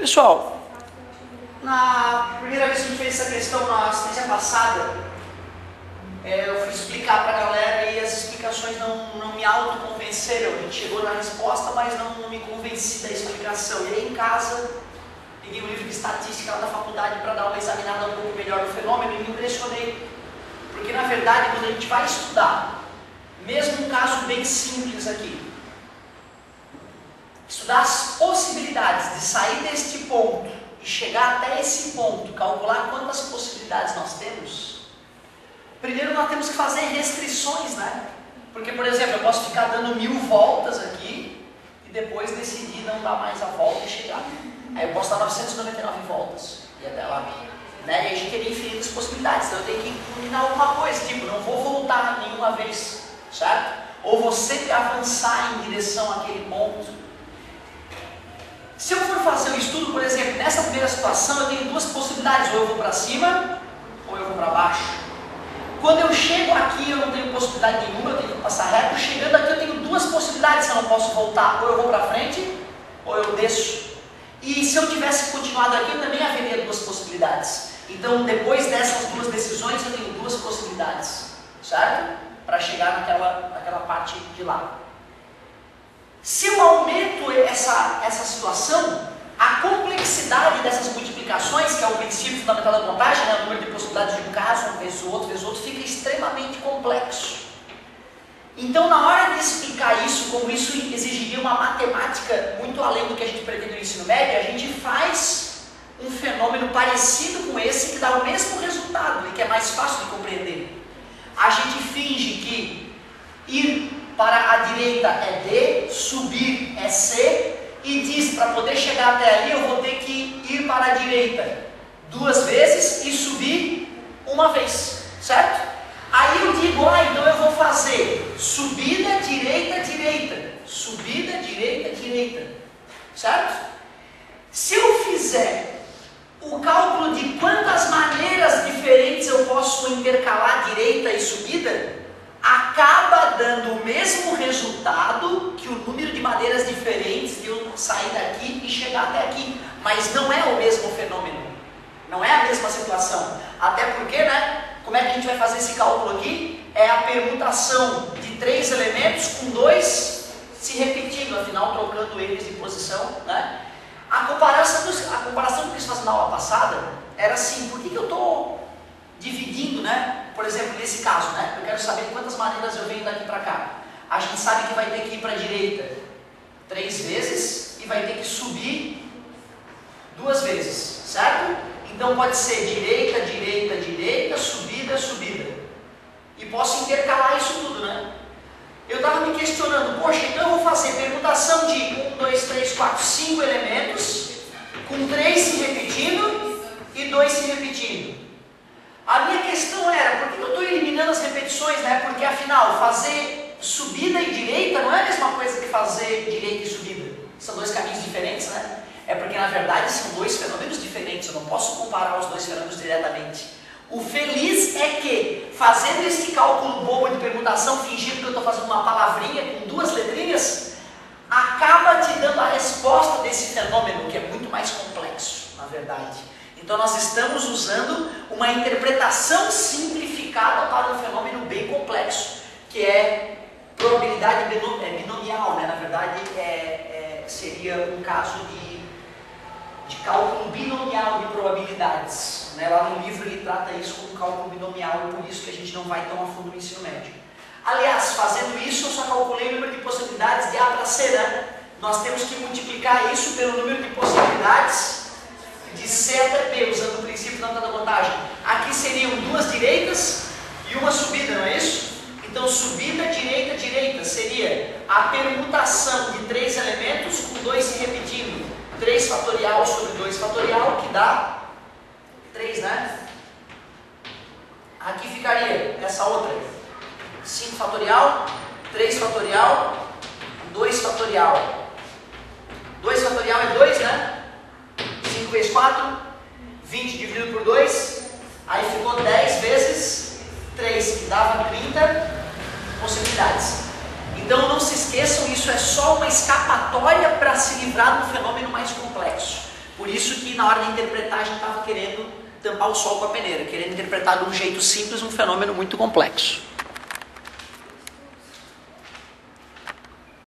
Pessoal, na primeira vez que a gente fez essa questão na assistência passada, eu fui explicar para a galera e as explicações não me autoconvenceram. A gente chegou na resposta, mas não me convenci da explicação. E aí em casa, peguei um livro de estatística lá da faculdade para dar uma examinada um pouco melhor do fenômeno e me impressionei. Porque na verdade, quando a gente vai estudar, mesmo um caso bem simples aqui, estudar as possibilidades de sair deste ponto e chegar até esse ponto, calcular quantas possibilidades nós temos, primeiro nós temos que fazer restrições, né? Porque, por exemplo, eu posso ficar dando 1000 voltas aqui e depois decidir não dar mais a volta e chegar. Aí eu posso dar 999 voltas e até lá. Né? E a gente teria infinitas possibilidades, então eu tenho que combinar alguma coisa, tipo, não vou voltar nenhuma vez, certo? Ou vou sempre avançar em direção àquele ponto. Se eu for fazer um estudo, por exemplo, nessa primeira situação eu tenho duas possibilidades, ou eu vou para cima, ou eu vou para baixo. Quando eu chego aqui eu não tenho possibilidade nenhuma, eu tenho que passar reto. Chegando aqui eu tenho duas possibilidades, eu não posso voltar, ou eu vou para frente, ou eu desço. E se eu tivesse continuado aqui, eu também haveria duas possibilidades. Então, depois dessas duas decisões, eu tenho duas possibilidades, certo? Para chegar naquela parte de lá. Se eu aumento essa situação, a complexidade dessas multiplicações, que é o princípio fundamental da contagem, né, o número de possibilidades de um caso, uma vez o outro, fica extremamente complexo. Então, na hora de explicar isso, como isso exigiria uma matemática muito além do que a gente pretende no ensino médio, a gente faz um fenômeno parecido com esse, que dá o mesmo resultado e que é mais fácil de compreender. A gente finge que ir para a direita é D, subir é C, e diz, para poder chegar até ali, eu vou ter que ir para a direita 2 vezes e subir 1 vez, certo? Aí eu digo, então eu vou fazer subida, direita, direita, subida, direita, direita, certo? Se eu fizer o cálculo de quantas maneiras diferentes eu posso intercalar direita e subida, acaba dando o mesmo resultado que o número de maneiras diferentes de eu sair daqui e chegar até aqui, mas não é o mesmo fenômeno, não é a mesma situação, até porque, né, como é que a gente vai fazer esse cálculo aqui? É a permutação de 3 elementos com 2 se repetindo, afinal trocando eles de posição, né? A comparação que eu quis fazer na aula passada era assim, por que eu estou dividindo, né? Por exemplo, nesse caso, né? Eu quero saber quantas maneiras eu venho daqui para cá. A gente sabe que vai ter que ir para a direita 3 vezes e vai ter que subir 2 vezes, certo? Então pode ser direita, direita, direita, subida, subida. E posso intercalar isso tudo, né? Eu estava me questionando, poxa, então eu vou fazer permutação de 1, 2, 3, 4, 5 elementos, com 3 se repetindo e 2 se repetindo. A minha questão era, por que eu estou eliminando as repetições, né? Porque afinal, fazer subida e direita não é a mesma coisa que fazer direita e subida. São 2 caminhos diferentes, né? É porque na verdade são 2 fenômenos diferentes, eu não posso comparar os 2 fenômenos diretamente. O feliz é que, fazendo esse cálculo bobo de permutação, fingindo que eu estou fazendo uma palavrinha com 2 letrinhas, acaba te dando a resposta desse fenômeno, que é muito mais complexo, na verdade. Então nós estamos usando uma interpretação simplificada para um fenômeno bem complexo, que é probabilidade binomial, né? Na verdade seria um caso de cálculo binomial de probabilidades, né? Lá no livro ele trata isso como cálculo binomial, e por isso que a gente não vai tão a fundo no ensino médio. Aliás, fazendo isso eu só calculei o número de possibilidades de A para C, né? Nós temos que multiplicar isso pelo número de possibilidades de C até P, usando o princípio da contagem. Aqui seriam 2 direitas e 1 subida, não é isso? Então subida, direita, direita seria a permutação de 3 elementos com 2 se repetindo. 3 fatorial sobre 2 fatorial, que dá 3, né? Aqui ficaria essa outra, 5 fatorial, 3 fatorial, 2 fatorial. 2 fatorial é 2, né? 5 vezes 4, 20 dividido por 2, aí ficou 10 vezes 3, que dava 30 possibilidades. Então não se esqueçam, isso é só uma escapatória para se livrar de um fenômeno mais complexo. Por isso na hora de interpretar a gente estava querendo tampar o sol com a peneira, querendo interpretar de um jeito simples um fenômeno muito complexo.